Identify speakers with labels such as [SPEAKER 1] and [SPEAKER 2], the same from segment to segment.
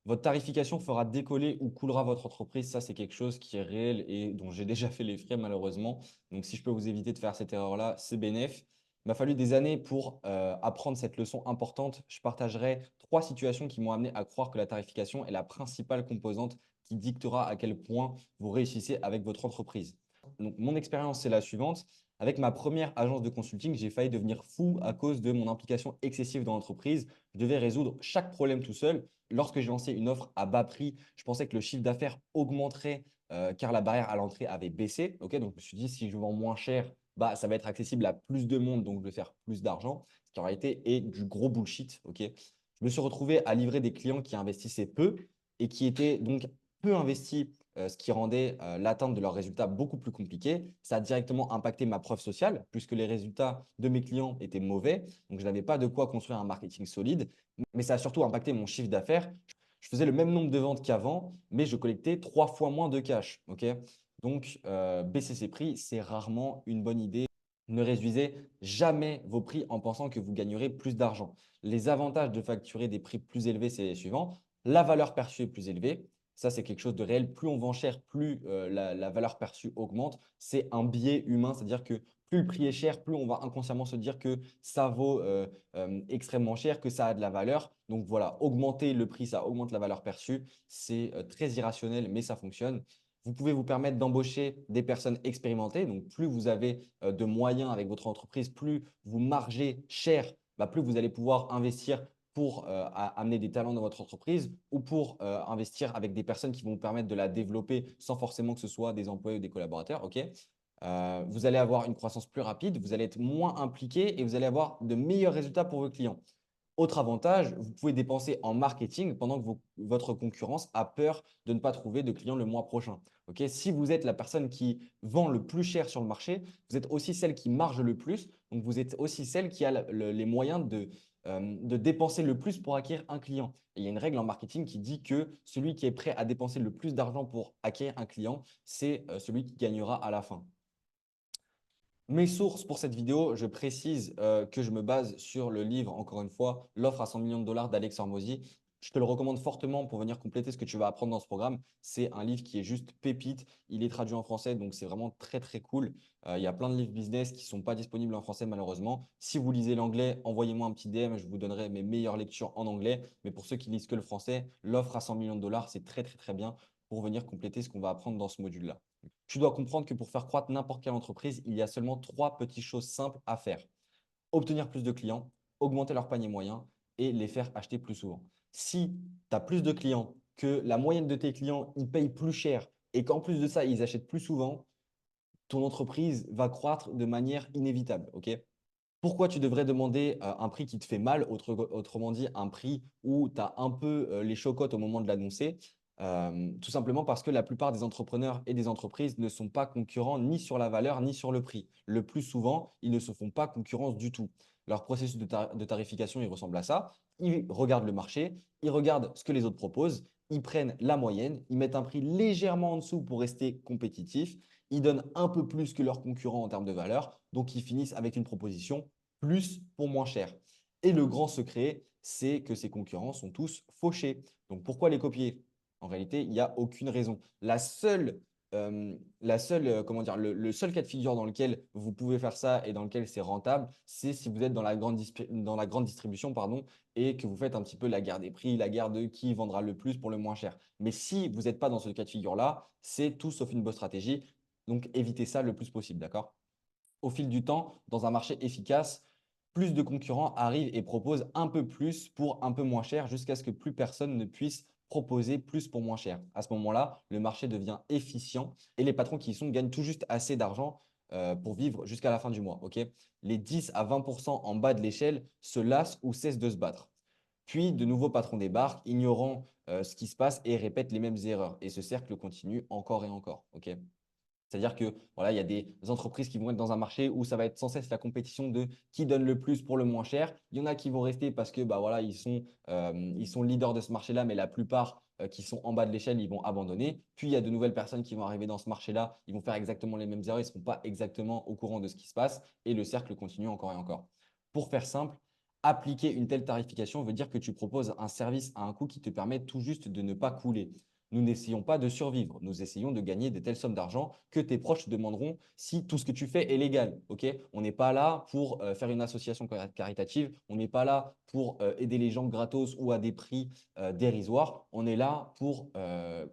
[SPEAKER 1] Votre tarification fera décoller ou coulera votre entreprise. Ça, c'est quelque chose qui est réel et dont j'ai déjà fait les frais malheureusement. Donc, si je peux vous éviter de faire cette erreur-là, c'est bénéf. Il m'a fallu des années pour apprendre cette leçon importante. Je partagerai 3 situations qui m'ont amené à croire que la tarification est la principale composante qui dictera à quel point vous réussissez avec votre entreprise. Donc, mon expérience, c'est la suivante. Avec ma première agence de consulting, j'ai failli devenir fou à cause de mon implication excessive dans l'entreprise. Je devais résoudre chaque problème tout seul. Lorsque j'ai lancé une offre à bas prix, je pensais que le chiffre d'affaires augmenterait car la barrière à l'entrée avait baissé. Ok, donc, je me suis dit, si je vends moins cher, bah, ça va être accessible à plus de monde, donc je vais faire plus d'argent, ce qui en réalité est du gros bullshit. Ok, je me suis retrouvé à livrer des clients qui investissaient peu et qui étaient donc peu investis, ce qui rendait l'atteinte de leurs résultats beaucoup plus compliqué. Ça a directement impacté ma preuve sociale, puisque les résultats de mes clients étaient mauvais. Donc, je n'avais pas de quoi construire un marketing solide, mais ça a surtout impacté mon chiffre d'affaires. Je faisais le même nombre de ventes qu'avant, mais je collectais 3 fois moins de cash. Ok, donc, baisser ses prix, c'est rarement une bonne idée. Ne réduisez jamais vos prix en pensant que vous gagnerez plus d'argent. Les avantages de facturer des prix plus élevés, c'est les suivants. La valeur perçue est plus élevée. Ça, c'est quelque chose de réel. Plus on vend cher, plus la valeur perçue augmente. C'est un biais humain, c'est-à-dire que plus le prix est cher, plus on va inconsciemment se dire que ça vaut extrêmement cher, que ça a de la valeur. Donc voilà, augmenter le prix, ça augmente la valeur perçue. C'est très irrationnel, mais ça fonctionne. Vous pouvez vous permettre d'embaucher des personnes expérimentées. Donc, plus vous avez de moyens avec votre entreprise, plus vous margez cher, bah, plus vous allez pouvoir investir pour amener des talents dans votre entreprise ou pour investir avec des personnes qui vont vous permettre de la développer sans forcément que ce soit des employés ou des collaborateurs. Ok, vous allez avoir une croissance plus rapide, vous allez être moins impliqué et vous allez avoir de meilleurs résultats pour vos clients. Autre avantage, vous pouvez dépenser en marketing pendant que votre concurrence a peur de ne pas trouver de clients le mois prochain. Ok, si vous êtes la personne qui vend le plus cher sur le marché, vous êtes aussi celle qui marge le plus. Donc, vous êtes aussi celle qui a les moyens de dépenser le plus pour acquérir un client. Et il y a une règle en marketing qui dit que celui qui est prêt à dépenser le plus d'argent pour acquérir un client, c'est celui qui gagnera à la fin. Mes sources pour cette vidéo, je précise que je me base sur le livre, encore une fois, L'offre à 100 millions de dollars d'Alex Hormozy. Je te le recommande fortement pour venir compléter ce que tu vas apprendre dans ce programme. C'est un livre qui est juste pépite. Il est traduit en français, donc c'est vraiment très, très cool. Il y a plein de livres business qui ne sont pas disponibles en français, malheureusement. Si vous lisez l'anglais, envoyez-moi un petit DM. Je vous donnerai mes meilleures lectures en anglais. Mais pour ceux qui lisent que le français, L'offre à 100 millions de dollars, c'est très, très, très bien pour venir compléter ce qu'on va apprendre dans ce module-là. Tu dois comprendre que pour faire croître n'importe quelle entreprise, il y a seulement 3 petites choses simples à faire. Obtenir plus de clients, augmenter leur panier moyen et les faire acheter plus souvent. Si tu as plus de clients, que la moyenne de tes clients, ils payent plus cher et qu'en plus de ça, ils achètent plus souvent, ton entreprise va croître de manière inévitable. Ok, pourquoi tu devrais demander un prix qui te fait mal, autrement dit un prix où tu as un peu les chocottes au moment de l'annoncer? Tout simplement parce que la plupart des entrepreneurs et des entreprises ne sont pas concurrents ni sur la valeur ni sur le prix. Le plus souvent, ils ne se font pas concurrence du tout. Leur processus de tarification, il ressemble à ça. Ils regardent le marché, ils regardent ce que les autres proposent, ils prennent la moyenne, ils mettent un prix légèrement en dessous pour rester compétitifs, ils donnent un peu plus que leurs concurrents en termes de valeur, donc ils finissent avec une proposition plus pour moins cher. Et le grand secret, c'est que ces concurrents sont tous fauchés. Donc pourquoi les copier? En réalité, il n'y a aucune raison. Comment dire, le seul cas de figure dans lequel vous pouvez faire ça et dans lequel c'est rentable, c'est si vous êtes dans la grande distribution, pardon, et que vous faites un petit peu la guerre des prix, la guerre de qui vendra le plus pour le moins cher. Mais si vous n'êtes pas dans ce cas de figure-là, c'est tout sauf une bonne stratégie. Donc évitez ça le plus possible, d'accord? Au fil du temps, dans un marché efficace, plus de concurrents arrivent et proposent un peu plus pour un peu moins cher jusqu'à ce que plus personne ne puisse proposer plus pour moins cher. À ce moment-là, le marché devient efficient et les patrons qui y sont gagnent tout juste assez d'argent pour vivre jusqu'à la fin du mois. Ok, les 10 à 20% en bas de l'échelle se lassent ou cessent de se battre. Puis, de nouveaux patrons débarquent, ignorant ce qui se passe et répètent les mêmes erreurs. Et ce cercle continue encore et encore. Ok, c'est-à-dire que voilà, il y a des entreprises qui vont être dans un marché où ça va être sans cesse la compétition de qui donne le plus pour le moins cher. Il y en a qui vont rester parce que bah, voilà, ils sont leaders de ce marché-là, mais la plupart qui sont en bas de l'échelle, ils vont abandonner. Puis il y a de nouvelles personnes qui vont arriver dans ce marché-là, ils vont faire exactement les mêmes erreurs, ils ne seront pas exactement au courant de ce qui se passe et le cercle continue encore et encore. Pour faire simple, Appliquer une telle tarification veut dire que tu proposes un service à un coût qui te permet tout juste de ne pas couler. Nous n'essayons pas de survivre, nous essayons de gagner de telles sommes d'argent que tes proches te demanderont si tout ce que tu fais est légal. Ok, on n'est pas là pour faire une association caritative, on n'est pas là pour aider les gens gratos ou à des prix dérisoires. On est là pour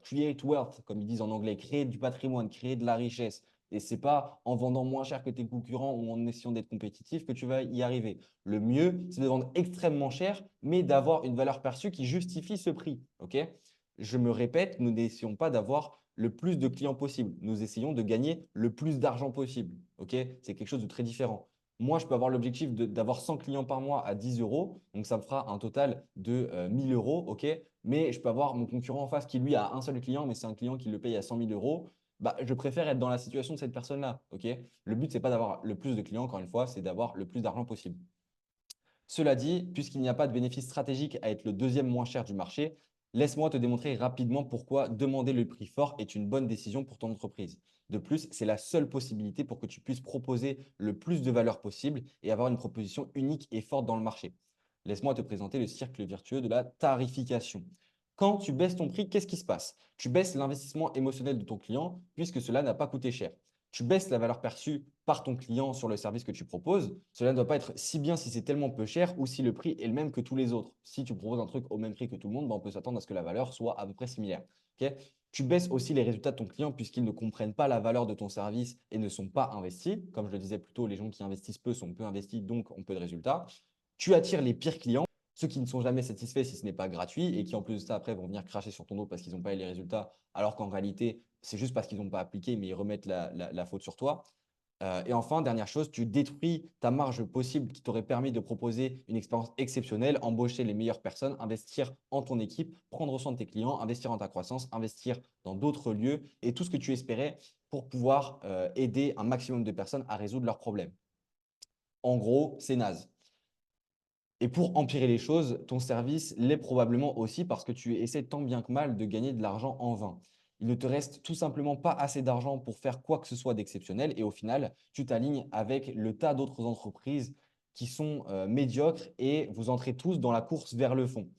[SPEAKER 1] create wealth, comme ils disent en anglais, créer du patrimoine, créer de la richesse. Et ce n'est pas en vendant moins cher que tes concurrents ou en essayant d'être compétitif que tu vas y arriver. Le mieux, c'est de vendre extrêmement cher, mais d'avoir une valeur perçue qui justifie ce prix. Ok, je me répète, nous n'essayons pas d'avoir le plus de clients possible. Nous essayons de gagner le plus d'argent possible. Ok, c'est quelque chose de très différent. Moi, je peux avoir l'objectif d'avoir 100 clients par mois à 10 euros. Donc, ça me fera un total de 1000 euros. Ok, mais je peux avoir mon concurrent en face qui, lui, a un seul client, mais c'est un client qui le paye à 100 000 euros. Bah, je préfère être dans la situation de cette personne-là. Ok, le but, ce n'est pas d'avoir le plus de clients, encore une fois, c'est d'avoir le plus d'argent possible. Cela dit, puisqu'il n'y a pas de bénéfice stratégique à être le deuxième moins cher du marché, laisse-moi te démontrer rapidement pourquoi demander le prix fort est une bonne décision pour ton entreprise. De plus, c'est la seule possibilité pour que tu puisses proposer le plus de valeur possible et avoir une proposition unique et forte dans le marché. Laisse-moi te présenter le cercle vertueux de la tarification. Quand tu baisses ton prix, qu'est-ce qui se passe? Tu baisses l'investissement émotionnel de ton client puisque cela n'a pas coûté cher. Tu baisses la valeur perçue par ton client sur le service que tu proposes. Cela ne doit pas être si bien si c'est tellement peu cher ou si le prix est le même que tous les autres. Si tu proposes un truc au même prix que tout le monde, ben on peut s'attendre à ce que la valeur soit à peu près similaire. Okay, tu baisses aussi les résultats de ton client puisqu'ils ne comprennent pas la valeur de ton service et ne sont pas investis. Comme je le disais plus tôt, les gens qui investissent peu sont peu investis, donc ont peu de résultats. Tu attires les pires clients, ceux qui ne sont jamais satisfaits si ce n'est pas gratuit et qui en plus de ça après vont venir cracher sur ton dos parce qu'ils n'ont pas eu les résultats, alors qu'en réalité, c'est juste parce qu'ils n'ont pas appliqué, mais ils remettent la faute sur toi. Et enfin, dernière chose, tu détruis ta marge possible qui t'aurait permis de proposer une expérience exceptionnelle, embaucher les meilleures personnes, investir en ton équipe, prendre soin de tes clients, investir en ta croissance, investir dans d'autres lieux et tout ce que tu espérais pour pouvoir aider un maximum de personnes à résoudre leurs problèmes. En gros, c'est naze. Et pour empirer les choses, ton service l'est probablement aussi parce que tu essaies tant bien que mal de gagner de l'argent en vain. Il ne te reste tout simplement pas assez d'argent pour faire quoi que ce soit d'exceptionnel et au final, tu t'alignes avec le tas d'autres entreprises qui sont médiocres et vous entrez tous dans la course vers le fond.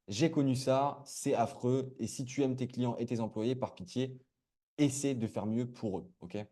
[SPEAKER 1] J'ai connu ça, c'est affreux et si tu aimes tes clients et tes employés, par pitié, essaie de faire mieux pour eux. Ok,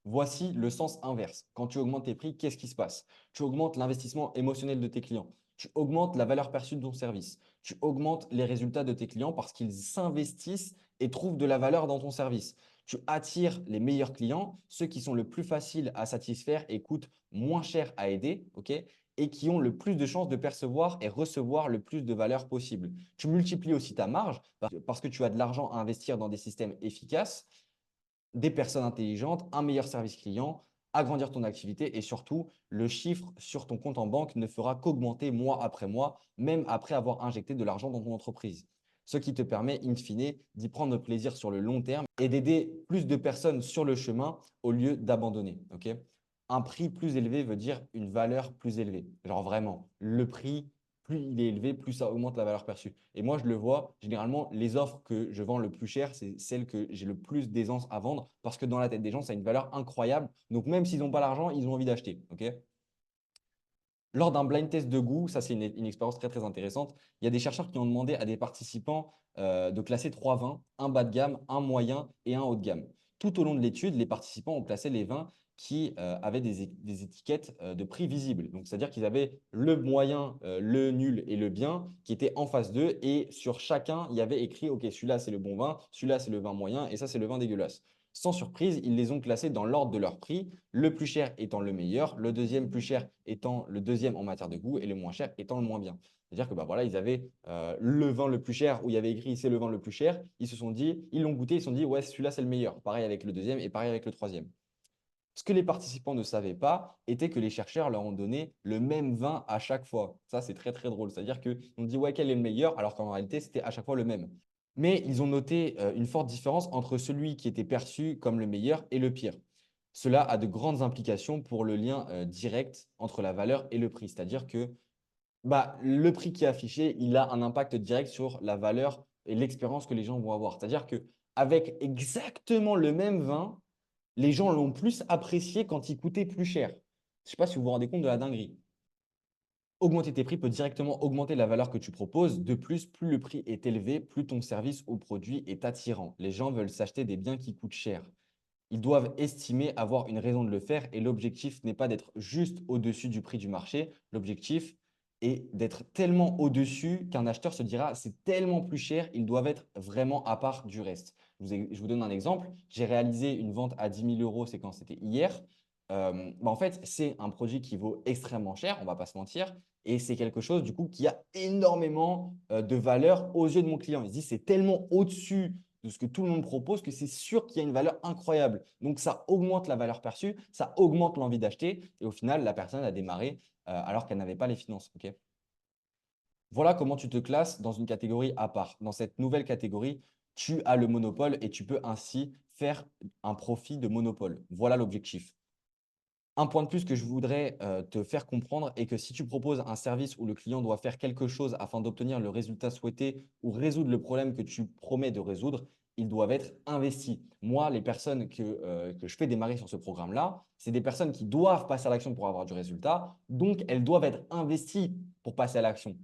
[SPEAKER 1] voici le sens inverse. Quand tu augmentes tes prix, qu'est-ce qui se passe? Tu augmentes l'investissement émotionnel de tes clients. Tu augmentes la valeur perçue de ton service. Tu augmentes les résultats de tes clients parce qu'ils s'investissent et trouvent de la valeur dans ton service. Tu attires les meilleurs clients, ceux qui sont le plus faciles à satisfaire et coûtent moins cher à aider, ok, et qui ont le plus de chances de percevoir et recevoir le plus de valeur possible. Tu multiplies aussi ta marge parce que tu as de l'argent à investir dans des systèmes efficaces, des personnes intelligentes, un meilleur service client, agrandir ton activité et surtout, le chiffre sur ton compte en banque ne fera qu'augmenter mois après mois, même après avoir injecté de l'argent dans ton entreprise. Ce qui te permet, in fine, d'y prendre plaisir sur le long terme et d'aider plus de personnes sur le chemin au lieu d'abandonner. Okay, un prix plus élevé veut dire une valeur plus élevée. Genre vraiment, le prix, plus il est élevé, plus ça augmente la valeur perçue. Et moi, je le vois, généralement, les offres que je vends le plus cher, c'est celles que j'ai le plus d'aisance à vendre parce que dans la tête des gens, ça a une valeur incroyable. Donc, même s'ils n'ont pas l'argent, ils ont envie d'acheter. Okay, lors d'un blind test de goût, ça c'est une expérience très très intéressante, il y a des chercheurs qui ont demandé à des participants de classer trois vins, un bas de gamme, un moyen et un haut de gamme. Tout au long de l'étude, les participants ont classé les vins qui avaient des étiquettes de prix visibles. Donc, c'est-à-dire qu'ils avaient le moyen, le nul et le bien qui étaient en face d'eux et sur chacun, il y avait écrit, OK, celui-là c'est le bon vin, celui-là c'est le vin moyen et ça c'est le vin dégueulasse. Sans surprise, ils les ont classés dans l'ordre de leur prix, le plus cher étant le meilleur, le deuxième plus cher étant le deuxième en matière de goût et le moins cher étant le moins bien. C'est-à-dire que bah, voilà, ils avaient le vin le plus cher où il y avait écrit c'est le vin le plus cher. Ils se sont dit, ils l'ont goûté, ils se sont dit ouais, celui-là c'est le meilleur. Pareil avec le deuxième et pareil avec le troisième. Ce que les participants ne savaient pas était que les chercheurs leur ont donné le même vin à chaque fois. Ça, c'est très très drôle. C'est-à-dire qu'on dit ouais, quel est le meilleur alors qu'en réalité, c'était à chaque fois le même. Mais ils ont noté une forte différence entre celui qui était perçu comme le meilleur et le pire. Cela a de grandes implications pour le lien direct entre la valeur et le prix. C'est-à-dire que bah, le prix qui est affiché, il a un impact direct sur la valeur et l'expérience que les gens vont avoir. C'est-à-dire qu'avec exactement le même vin, les gens l'ont plus apprécié quand il coûtait plus cher. Je ne sais pas si vous vous rendez compte de la dinguerie. Augmenter tes prix peut directement augmenter la valeur que tu proposes. De plus, plus le prix est élevé, plus ton service ou produit est attirant. Les gens veulent s'acheter des biens qui coûtent cher. Ils doivent estimer avoir une raison de le faire et l'objectif n'est pas d'être juste au-dessus du prix du marché. L'objectif est d'être tellement au-dessus qu'un acheteur se dira c'est tellement plus cher, ils doivent être vraiment à part du reste. Je vous donne un exemple. J'ai réalisé une vente à 10 000 euros, c'est quand c'était hier. En fait, c'est un produit qui vaut extrêmement cher, on ne va pas se mentir, et c'est quelque chose du coup qui a énormément de valeur aux yeux de mon client. Il se dit c'est tellement au-dessus de ce que tout le monde propose que c'est sûr qu'il y a une valeur incroyable. Donc, ça augmente la valeur perçue, ça augmente l'envie d'acheter et au final, la personne a démarré alors qu'elle n'avait pas les finances. Ok. Voilà comment tu te classes dans une catégorie à part. Dans cette nouvelle catégorie, tu as le monopole et tu peux ainsi faire un profit de monopole. Voilà l'objectif. Un point de plus que je voudrais te faire comprendre est que si tu proposes un service où le client doit faire quelque chose afin d'obtenir le résultat souhaité ou résoudre le problème que tu promets de résoudre, ils doivent être investis. Moi, les personnes que je fais démarrer sur ce programme-là, c'est des personnes qui doivent passer à l'action pour avoir du résultat. Donc, elles doivent être investies pour passer à l'action.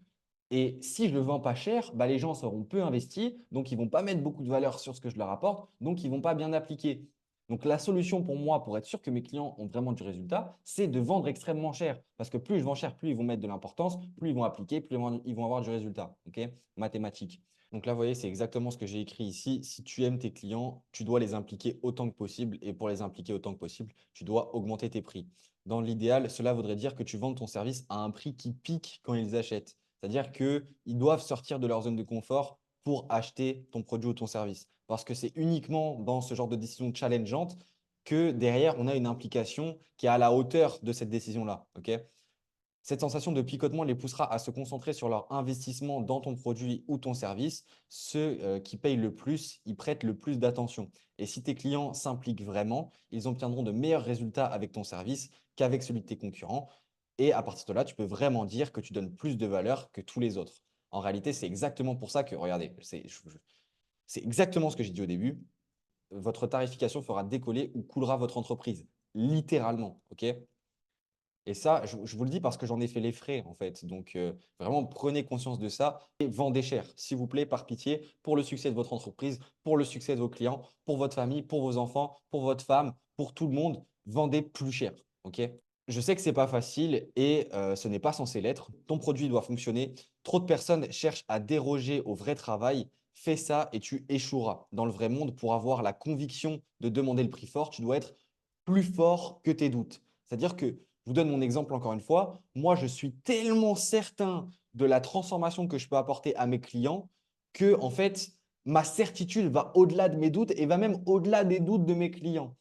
[SPEAKER 1] Et si je le vends pas cher, bah, les gens seront peu investis, donc ils ne vont pas mettre beaucoup de valeur sur ce que je leur apporte, donc ils ne vont pas bien appliquer. Donc, la solution pour moi, pour être sûr que mes clients ont vraiment du résultat, c'est de vendre extrêmement cher. Parce que plus je vends cher, plus ils vont mettre de l'importance, plus ils vont appliquer, plus ils vont avoir du résultat. OK. Mathématiques. Donc là, vous voyez, c'est exactement ce que j'ai écrit ici. Si tu aimes tes clients, tu dois les impliquer autant que possible. Et pour les impliquer autant que possible, tu dois augmenter tes prix. Dans l'idéal, cela voudrait dire que tu vends ton service à un prix qui pique quand ils achètent. C'est-à-dire qu'ils doivent sortir de leur zone de confort pour acheter ton produit ou ton service. Parce que c'est uniquement dans ce genre de décision challengeante que derrière, on a une implication qui est à la hauteur de cette décision-là. Ok. Cette sensation de picotement les poussera à se concentrer sur leur investissement dans ton produit ou ton service. Ceux qui payent le plus, ils prêtent le plus d'attention. Et si tes clients s'impliquent vraiment, ils obtiendront de meilleurs résultats avec ton service qu'avec celui de tes concurrents. Et à partir de là, tu peux vraiment dire que tu donnes plus de valeur que tous les autres. En réalité, c'est exactement pour ça que, regardez, c'est exactement ce que j'ai dit au début. Votre tarification fera décoller ou coulera votre entreprise. Littéralement. OK. Et ça, je vous le dis parce que j'en ai fait les frais, en fait. Donc, vraiment, prenez conscience de ça et vendez cher, s'il vous plaît, par pitié, pour le succès de votre entreprise, pour le succès de vos clients, pour votre famille, pour vos enfants, pour votre femme, pour tout le monde. Vendez plus cher. OK. Je sais que ce n'est pas facile et ce n'est pas censé l'être. Ton produit doit fonctionner. Trop de personnes cherchent à déroger au vrai travail. Fais ça et tu échoueras. Dans le vrai monde, pour avoir la conviction de demander le prix fort, tu dois être plus fort que tes doutes. C'est-à-dire que, je vous donne mon exemple encore une fois, moi, je suis tellement certain de la transformation que je peux apporter à mes clients que, en fait, ma certitude va au-delà de mes doutes et va même au-delà des doutes de mes clients.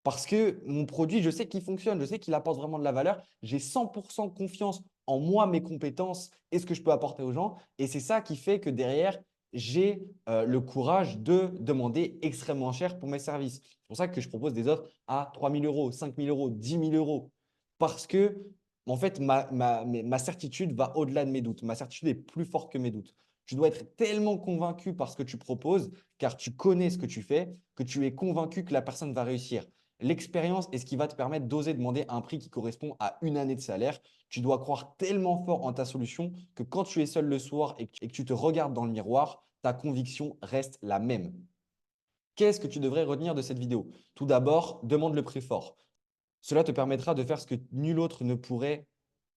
[SPEAKER 1] Parce que mon produit, je sais qu'il fonctionne, je sais qu'il apporte vraiment de la valeur. J'ai 100% confiance en moi, mes compétences et ce que je peux apporter aux gens. Et c'est ça qui fait que derrière, j'ai le courage de demander extrêmement cher pour mes services. C'est pour ça que je propose des offres à 3 000 euros, 5 000 euros, 10 000 euros. Parce que, en fait, ma certitude va au-delà de mes doutes. Ma certitude est plus forte que mes doutes. Tu dois être tellement convaincu par ce que tu proposes, car tu connais ce que tu fais, que tu es convaincu que la personne va réussir. L'expérience est ce qui va te permettre d'oser demander un prix qui correspond à une année de salaire. Tu dois croire tellement fort en ta solution que quand tu es seul le soir et que tu te regardes dans le miroir, ta conviction reste la même. Qu'est-ce que tu devrais retenir de cette vidéo? Tout d'abord, demande le prix fort. Cela te permettra de faire ce que nul autre ne pourrait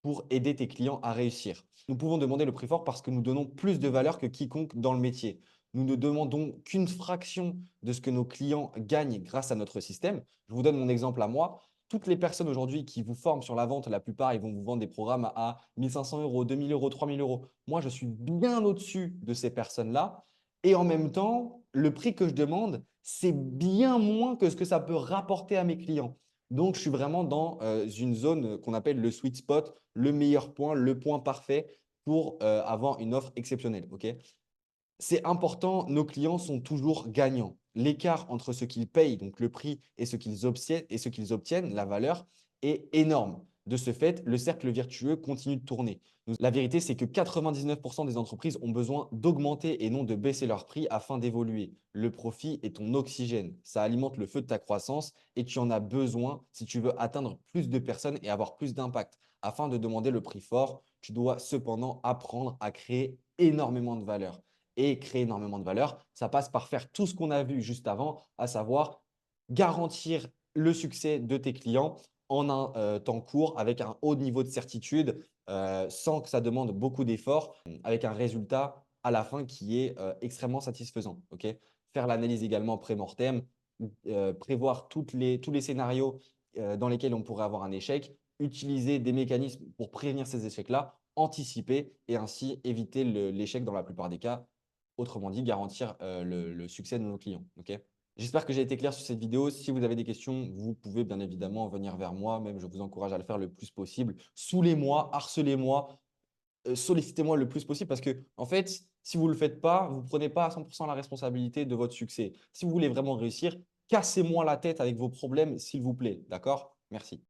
[SPEAKER 1] pour aider tes clients à réussir. Nous pouvons demander le prix fort parce que nous donnons plus de valeur que quiconque dans le métier. Nous ne demandons qu'une fraction de ce que nos clients gagnent grâce à notre système. Je vous donne mon exemple à moi. Toutes les personnes aujourd'hui qui vous forment sur la vente, la plupart, ils vont vous vendre des programmes à 1 500 euros, 2 000 euros, 3 000 euros. Moi, je suis bien au-dessus de ces personnes-là. Et en même temps, le prix que je demande, c'est bien moins que ce que ça peut rapporter à mes clients. Donc, je suis vraiment dans une zone qu'on appelle le sweet spot, le meilleur point, le point parfait pour avoir une offre exceptionnelle. Ok. C'est important, nos clients sont toujours gagnants. L'écart entre ce qu'ils payent, donc le prix, et ce qu'ils obtiennent, la valeur, est énorme. De ce fait, le cercle vertueux continue de tourner. La vérité, c'est que 99% des entreprises ont besoin d'augmenter et non de baisser leur prix afin d'évoluer. Le profit est ton oxygène. Ça alimente le feu de ta croissance et tu en as besoin si tu veux atteindre plus de personnes et avoir plus d'impact. Afin de demander le prix fort, tu dois cependant apprendre à créer énormément de valeur. Et créer énormément de valeur, ça passe par faire tout ce qu'on a vu juste avant, à savoir garantir le succès de tes clients en un temps court, avec un haut niveau de certitude, sans que ça demande beaucoup d'efforts, avec un résultat à la fin qui est extrêmement satisfaisant. Ok. Faire l'analyse également pré-mortem, prévoir tous les scénarios dans lesquels on pourrait avoir un échec, utiliser des mécanismes pour prévenir ces échecs-là, anticiper et ainsi éviter l'échec dans la plupart des cas. Autrement dit, garantir le succès de nos clients. Ok. J'espère que j'ai été clair sur cette vidéo. Si vous avez des questions, vous pouvez bien évidemment venir vers moi. Même, je vous encourage à le faire le plus possible. Saoulez-moi, harcelez-moi, sollicitez-moi le plus possible parce que, en fait, si vous ne le faites pas, vous ne prenez pas à 100% la responsabilité de votre succès. Si vous voulez vraiment réussir, cassez-moi la tête avec vos problèmes, s'il vous plaît. D'accord? Merci.